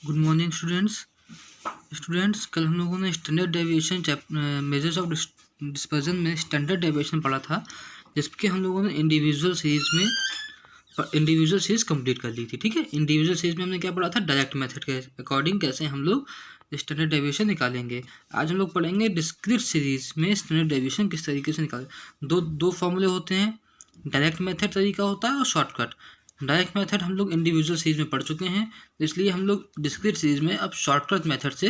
Good morning students कल हम लोगों ने standard deviation measures of dispersion में स्टैंडर्ड डेविएशन पढ़ा था, जिसके हम लोगों ने इंडिविजुअल सीरीज कंप्लीट कर ली थी। ठीक है, इंडिविजुअल सीरीज में हमने क्या पढ़ा था, डायरेक्ट मेथड के अकॉर्डिंग कैसे हम लोग स्टैंडर्ड डेविएशन निकालेंगे। आज हम लोग पढ़ेंगे डिस्क्रीट सीरीज में स्टैंडर्ड डेविएशन किस तरीके से निकालें। दो फॉर्मूले होते हैं, डायरेक्ट मेथड तरीका होता है और शॉर्टकट। डायरेक्ट मेथड हम लोग इंडिविजुअल सीरीज में पढ़ चुके हैं, इसलिए हम लोग डिस्क्रीट सीरीज में अब शॉर्टकट मेथड से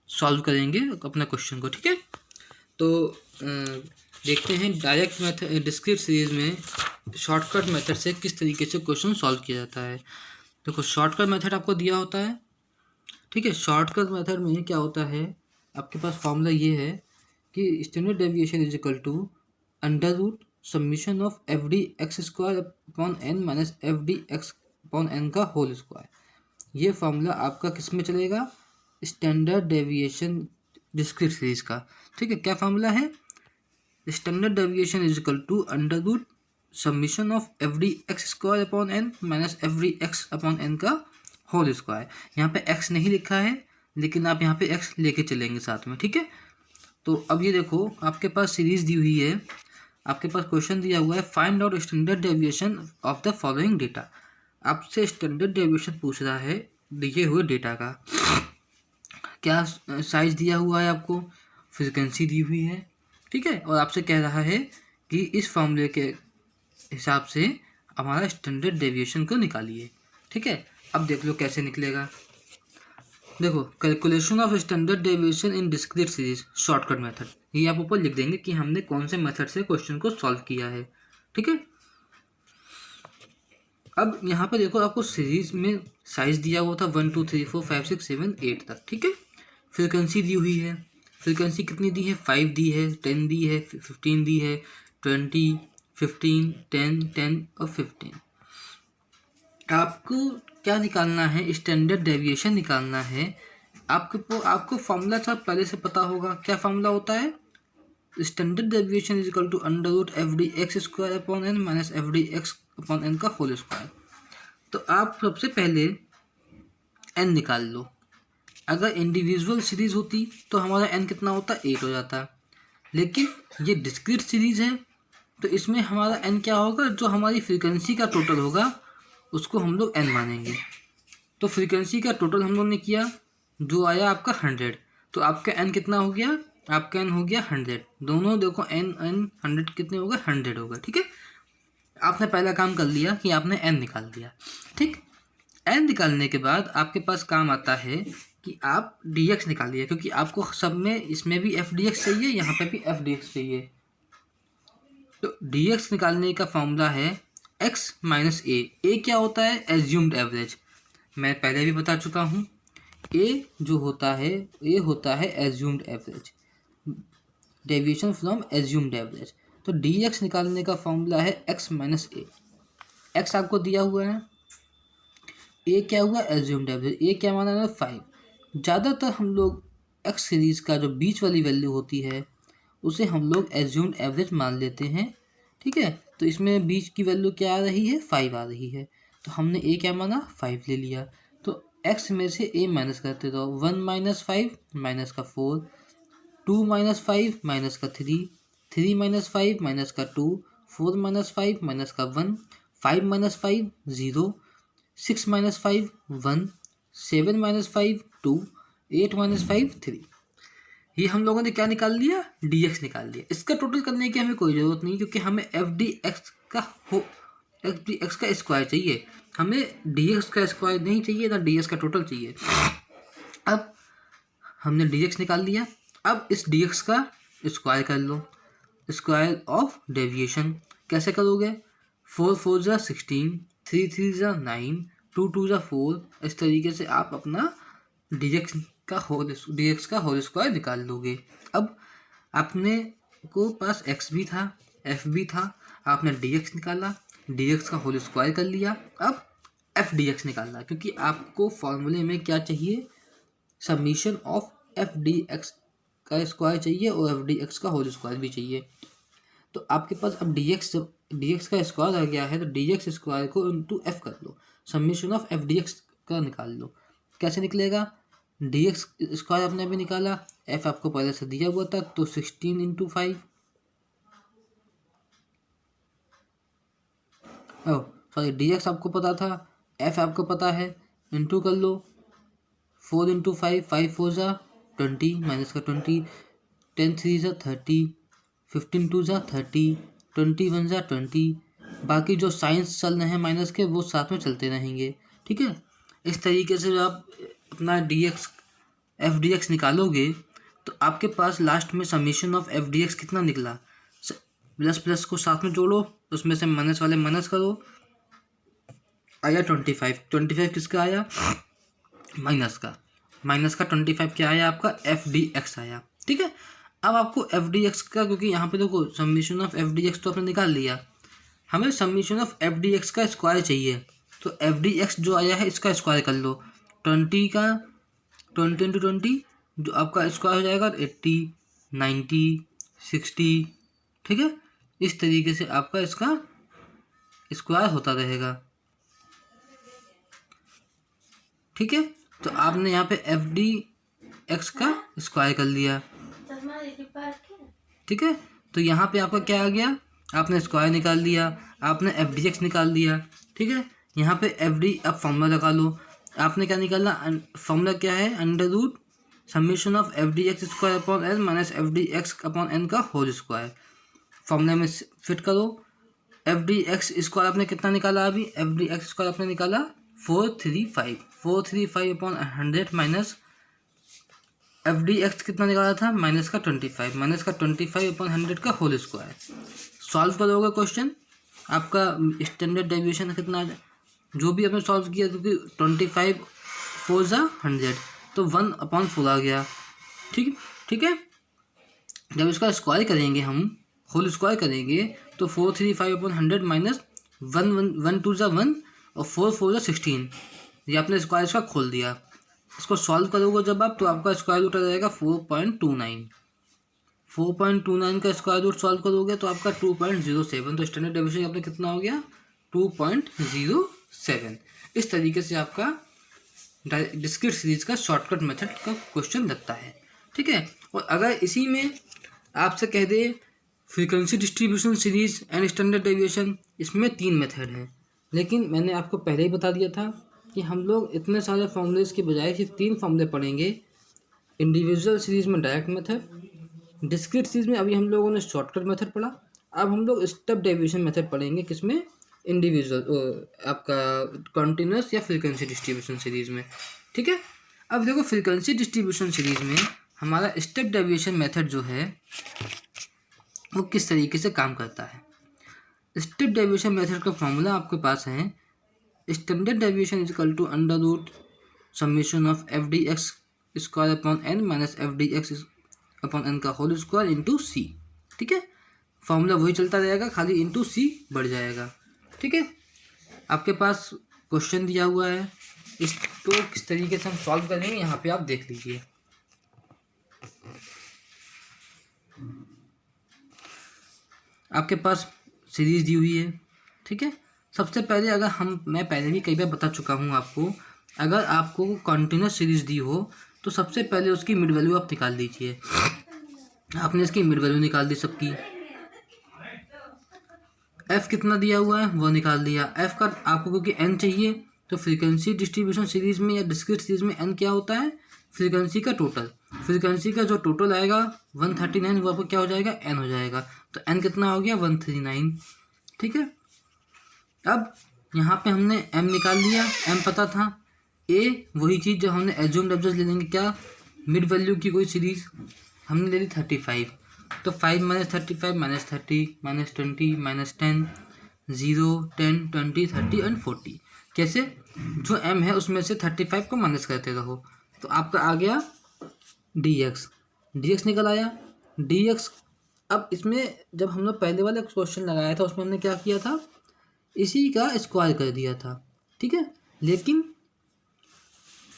सॉल्व करेंगे अपना क्वेश्चन को। ठीक है, तो देखते हैं डायरेक्ट मेथड डिस्क्रीट सीरीज में शॉर्टकट मेथड से किस तरीके से क्वेश्चन सॉल्व किया जाता है। देखो, शॉर्टकट मेथड आपको दिया होता है। ठीक है, शॉर्टकट मेथड में क्या होता है, आपके पास फॉर्मूला ये है कि standard deviation is equal to under root summation of f d x square upon n minus f d x upon n का होल स्क्वायर। ये फॉर्मूला आपका किस में चलेगा, स्टैंडर्ड डेविएशन डिस्क्रीट सीरीज का। ठीक है, क्या फॉर्मूला है, standard deviation is equal to under root summation of f d x square upon n minus f d x upon n का होल स्क्वायर। यहाँ पे एक्स नहीं लिखा है, लेकिन आप यहाँ पे एक्स लेके चलेंगे साथ में। ठीक है, तो अब ये देखो, आपके पास सीरीज दी हुई है, आपके पास क्वेश्चन दिया हुआ है, find out standard deviation of the following data. आपसे स्टैंडर्ड डेविएशन पूछ रहा है दिए हुए डेटा का। क्या साइज दिया हुआ है आपको, फ्रीक्वेंसी दी हुई है। ठीक है, और आपसे कह रहा है कि इस फॉर्मूले के हिसाब से हमारा स्टैंडर्ड डेविएशन को निकालिए। ठीक है, अब देख लो कैसे निकलेगा। देखो, calculation of standard deviation in discrete series shortcut method, ये आप ऊपर लिख देंगे कि हमने कौन से मेथड से क्वेश्चन को सॉल्व किया है। ठीक है, अब यहाँ पे देखो, आपको सीरीज में साइज दिया हुआ था 1 2 3 4 5 6 7 8 तक। ठीक है, फ्रीक्वेंसी दी हुई है, फ्रीक्वेंसी कितनी दी है, 5 दी है, 10 दी है, 15 दी है, 20 15 10 10 और 15। आपको क्या निकालना है, स्टैंडर्ड डेविएशन निकालना है। आपको फॉर्मूला तो पहले से पता होगा, क्या फॉर्मूला होता है, standard deviation is equal to under root f d x square upon n minus f d x upon n का होल स्क्वायर। तो आप सबसे पहले एन निकाल लो। अगर इंडिविजुअल सीरीज होती तो हमारा एन कितना होता, 8 हो जाता, लेकिन ये डिस्क्रीट सीरीज है तो इसमें हमारा एन क्या होगा, जो हमारी फ्रीक्वेंसी का टोटल होगा उसको हम लोग एन मानेंगे। तो फ्रीक्वेंसी का टोटल हम लोग ने किया, जो आया आपका 100, तो आपका एन कितना हो गया, आपका एन हो गया 100। दोनों देखो, एन एन 100 कितने होगा, 100 होगा। ठीक है, आपने पहला काम कर लिया कि आपने एन निकाल दिया। ठीक, एन निकालने के बाद आपके पास काम आता है कि आप डी एक्स निकालिए, क्योंकि आपको सब में, इसमें भी एफ डी एक्स चाहिए, यहाँ पे भी एफ डी एक्स चाहिए। तो डी एक्स निकालने का फॉर्मूला है एक्स माइनस ए क्या होता है, एज्यूम्ड एवरेज। मैं पहले भी बता चुका हूँ, ए जो होता है, ए होता है assumed average, deviation from assumed average. तो डी एक्स निकालने का फॉर्मूला है एक्स माइनस ए। एक्स आपको दिया हुआ है, ए क्या हुआ, एज्यूम्ड एवरेज, ए क्या माना है, 5। ज़्यादातर हम लोग एक्स सीरीज़ का जो बीच वाली वैल्यू होती है उसे हम लोग एज्यूम्ड एवरेज मान लेते हैं। ठीक है, तो इसमें बीच की वैल्यू क्या आ रही है, 5 आ रही है, तो हमने ए क्या माना, 5 ले लिया। तो एक्स में से ए माइनस करते रहो, 1 माइनस 5 माइनस का 4, 2 माइनस 5 माइनस का 3, 3 माइनस 5 माइनस का 2, 4 माइनस 5 माइनस का 1, 5 माइनस 5 0, 6 माइनस 5 1, 7 माइनस 5 2, 8 माइनस 5 3। ये हम लोगों ने क्या निकाल लिया, डी एक्स निकाल लिया। इसका टोटल करने की हमें कोई ज़रूरत नहीं, क्योंकि हमें एफ डी एक्स का स्क्वायर चाहिए, हमें डी एक्स का स्क्वायर नहीं चाहिए, ना डी एक्स का टोटल चाहिए। अब हमने डी एक्स निकाल लिया, अब इस डी एक्स का स्क्वायर कर लो, स्क्वायर ऑफ डेविएशन कैसे करोगे, 4 4 जा 16, 3 3 जा 9, 2 2 जा 4। इस तरीके से आप अपना डी एक्स का होल स्क्वायर निकाल लोगे। अब आपने को पास एक्स भी था, एफ भी था, आपने डी एक्स निकाला, डी एक्स का होल स्क्वायर कर लिया। अब एफ डी एक्स निकालना, क्योंकि आपको फॉर्मूले में क्या चाहिए, summation of f d x का स्क्वायर चाहिए और एफ डी एक्स का होल स्क्वायर भी चाहिए। तो आपके पास अब डी एक्स का स्क्वायर आ गया है, तो डी एक्स स्क्वायर को इंटू एफ कर लो, summation of f d x का निकाल लो। कैसे निकलेगा, डी एक्स स्क्वायर आपने अभी निकाला, एफ आपको पहले से दिया हुआ था तो 16 इंटू 5, ओ सॉरी डी एक्स आपको पता था, एफ आपको पता है, इंटू कर लो 4 इंटू 5, 5 4 ज़ा 20 माइनस का 20, 10 3 ज़ा 30, 15 2 ज़ा 30, 21 ज़ा 20, बाकी जो साइंस चल रहे हैं माइनस के वो साथ में चलते रहेंगे। ठीक है, इस तरीके से जब आप अपना D x F d x निकालोगे तो आपके पास लास्ट में summation of f d x कितना निकला, प्लस प्लस को साथ में जोड़ो, उसमें से माइनस वाले माइनस करो, आया 25, 25 किसका आया, माइनस का, माइनस का 25 क्या आया आपका, एफ डी एक्स आया। ठीक है, अब आपको एफ डी एक्स का, क्योंकि यहाँ पे देखो summation of f d x तो आपने निकाल लिया, हमें summation of f d x का स्क्वायर चाहिए, तो एफ डी एक्स जो आया है इसका स्क्वायर कर लो, 20 का 20 इंटू 20 जो आपका स्क्वायर हो जाएगा 80 90 60। ठीक है, इस तरीके से आपका इसका स्क्वायर होता रहेगा। ठीक है, तो आपने यहाँ पे एफ डी एक्स का स्क्वायर कर लिया। ठीक है, तो यहाँ पे आपका क्या आ गया, आपने स्क्वायर निकाल लिया, आपने एफ डी एक्स निकाल दिया। ठीक है, यहाँ पे एफ डी, अब फॉर्मूला लगा लो, आपने क्या निकालना, फॉर्मूला क्या है, under root summation of f d x square upon n minus f d x upon n का होल स्क्वायर, फॉर्मूले में फिट करो। एफ डी एक्स स्क्वायर आपने कितना निकाला, अभी एफ डी एक्स स्क्वायर आपने निकाला 435 upon 100 minus f d x कितना निकाला था, माइनस का 25 अपॉन 100 का होल स्क्वायर। सॉल्व करोगे क्वेश्चन, आपका स्टैंडर्ड डेविएशन कितना आ जाए, जो भी आपने सॉल्व किया, क्योंकि 25 4 ज़ा 100 तो 1/4 आ गया। ठीक है, जब इसका स्क्वायर करेंगे हम, होल स्क्वायर करेंगे तो 435 अपॉन 100 माइनस 1 2 ज़ा 1 और 4 4 ज़ा 16, ये आपने स्क्वायर इसका खोल दिया। इसको सॉल्व करोगे जब आप, तो आपका स्क्वायर रूट आ जाएगा 4.29 का स्क्वायर रूट सॉल्व करोगे तो आपका 2.07, तो स्टैंडर्ड डेविएशन आपने कितना हो गया 2.07। इस तरीके से आपका डिस्क्रीट सीरीज का शॉर्टकट मेथड का क्वेश्चन लगता है। ठीक है, और अगर इसी में आपसे कह दे frequency distribution series and standard deviation, इसमें 3 मेथड हैं, लेकिन मैंने आपको पहले ही बता दिया था कि हम लोग इतने सारे फॉर्मूलेस के बजाय सिर्फ 3 फॉर्मूले पढ़ेंगे। इंडिविजुअल सीरीज में डायरेक्ट मेथड, डिस्क्रीट सीरीज में अभी हम लोगों ने शॉर्टकट मेथड पढ़ा, अब हम लोग स्टेप डेविएशन मेथड पढ़ेंगे, किसमें, इंडिविजुअल आपका कॉन्टिन्यूस या फ्रीक्वेंसी डिस्ट्रीब्यूशन सीरीज में। ठीक है, अब देखो फ्रीक्वेंसी डिस्ट्रीब्यूशन सीरीज में हमारा स्टेप डेविएशन मेथड जो है वो किस तरीके से काम करता है। स्टेप डेविएशन मेथड का फॉर्मूला आपके पास है, standard deviation is equal to under root summation of f d x square upon n minus f d x upon n का होल स्क्वायर इंटू सी। ठीक है, फॉर्मूला वही चलता रहेगा, खाली इंटू सी बढ़ जाएगा। ठीक है, आपके पास क्वेश्चन दिया हुआ है, इसको किस तरीके से हम सॉल्व करेंगे यहाँ पे आप देख लीजिए। आपके पास सीरीज दी हुई है। ठीक है, सबसे पहले अगर मैं पहले भी कई बार बता चुका हूँ आपको, अगर आपको कॉन्टिन्यूस सीरीज दी हो तो सबसे पहले उसकी मिड वैल्यू आप निकाल दीजिए। आपने इसकी मिड वैल्यू निकाल दी सबकी, एफ कितना दिया हुआ है वो निकाल दिया, एफ का आपको क्योंकि एन चाहिए, तो फ्रीक्वेंसी डिस्ट्रीब्यूशन सीरीज में या डिस्क्रीट सीरीज में एन क्या होता है, फ्रीक्वेंसी का टोटल, फ्रीक्वेंसी का जो टोटल आएगा 139 वो आपको क्या हो जाएगा, एन हो जाएगा, तो एन कितना हो गया 139। ठीक है, अब यहाँ पे हमने एम निकाल लिया, एम पता था, ए वही चीज़ जो हमने एज्यूम्ड एवरेज ले लेंगे, क्या, मिड वैल्यू की कोई सीरीज हमने ले ली 35, तो 5 minus 35 minus 30 minus 20 minus 10 0 10 20 30 and 40, कैसे, जो एम है उसमें से 35 को माइनस करते रहो, तो आपका आ गया डी एक्स निकल आया डी एक्स। अब इसमें जब हम लोग पहले वाला क्वेश्चन लगाया था उसमें हमने क्या किया था, इसी का स्क्वायर कर दिया था। ठीक है, लेकिन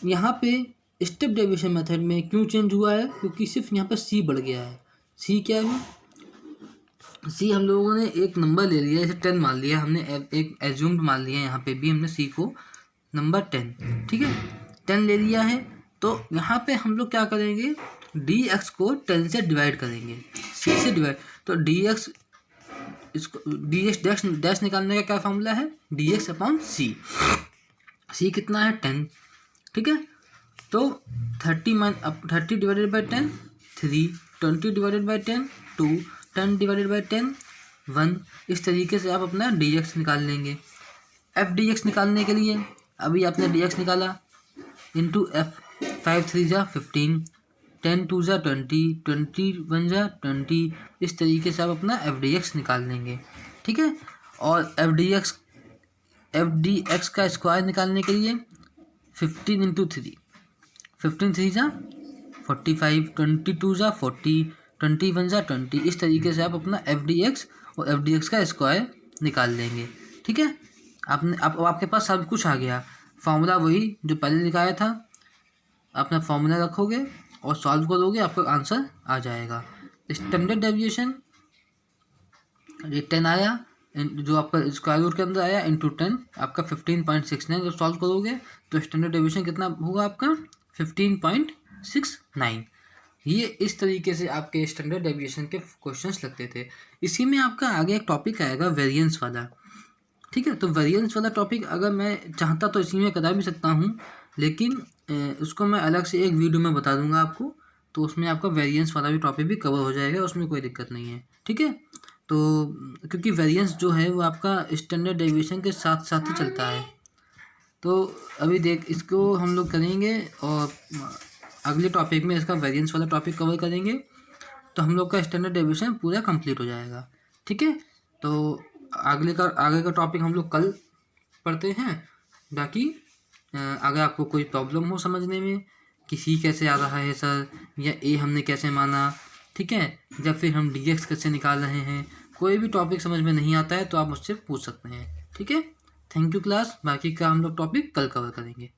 यहाँ पे स्टेप डेविएशन मेथड में क्यों चेंज हुआ है, क्योंकि सिर्फ यहाँ पे सी बढ़ गया है। सी क्या है, सी हम लोगों ने एक नंबर ले लिया, जैसे 10 मान लिया हमने, एक एज्यूम्ड मान लिया, यहाँ पे भी हमने सी को नंबर 10। ठीक है, 10 ले लिया है, तो यहाँ पे हम लोग क्या करेंगे, dx को 10 से डिवाइड करेंगे, c से डिवाइड। तो dx, इसको dx डैश निकालने का क्या फॉर्मूला है, dx अपॉन c। c कितना है 10, ठीक है। तो 30 divided by 10 3, 20 divided by 10 2, 10 divided by 10 1। इस तरीके से आप अपना dx निकाल लेंगे। f dx निकालने के लिए अभी आपने dx निकाला इंटू f, 5 3 जा 15, 10 2 जा 20, 20 1 जा 20। इस तरीके से आप अपना f dx निकाल लेंगे, ठीक है। और f dx का स्क्वायर निकालने के लिए 15 इंटू 3, 15 3 जा 45, 22 जा 40, 21 जा 20। इस तरीके से आप अपना f dx और f dx का स्क्वायर निकाल लेंगे, ठीक है। आपके पास सब कुछ आ गया, फार्मूला वही जो पहले लिखाया था, अपना फार्मूला रखोगे और सॉल्व करोगे, आपका आंसर आ जाएगा। स्टैंडर्ड डेविएशन ये 10 आया, जो आपका स्क्वायर रूट के अंदर आया, इंटू 10 आपका 15.69। जब सॉल्व करोगे तो स्टैंडर्ड डेविएशन कितना होगा आपका 15.69। ये इस तरीके से आपके स्टैंडर्ड डेविएशन के क्वेश्चंस लगते थे। इसी में आपका आगे एक टॉपिक आएगा वेरिएंस वाला, ठीक है। तो वेरिएंस वाला टॉपिक अगर मैं चाहता तो इसी में करा भी सकता हूँ, लेकिन उसको मैं अलग से एक वीडियो में बता दूंगा आपको, तो उसमें आपका वेरिएंस वाला भी टॉपिक भी कवर हो जाएगा, उसमें कोई दिक्कत नहीं है, ठीक है। तो क्योंकि वेरिएंस जो है वो आपका स्टैंडर्ड डेविएशन के साथ साथ ही चलता है। तो अभी इसको हम लोग करेंगे और अगले टॉपिक में इसका वेरिएंस वाला टॉपिक कवर करेंगे, तो हम लोग का स्टैंडर्ड डेविएशन पूरा कंप्लीट हो जाएगा, ठीक है। तो आगे का टॉपिक हम लोग कल पढ़ते हैं। बाकी अगर आपको कोई प्रॉब्लम हो समझने में कि सी कैसे आ रहा है सर, या ए हमने कैसे माना, ठीक है, या फिर हम dx कैसे निकाल रहे हैं, कोई भी टॉपिक समझ में नहीं आता है तो आप मुझसे पूछ सकते हैं, ठीक है। थैंक यू क्लास, बाकी का हम लोग टॉपिक कल कवर करेंगे।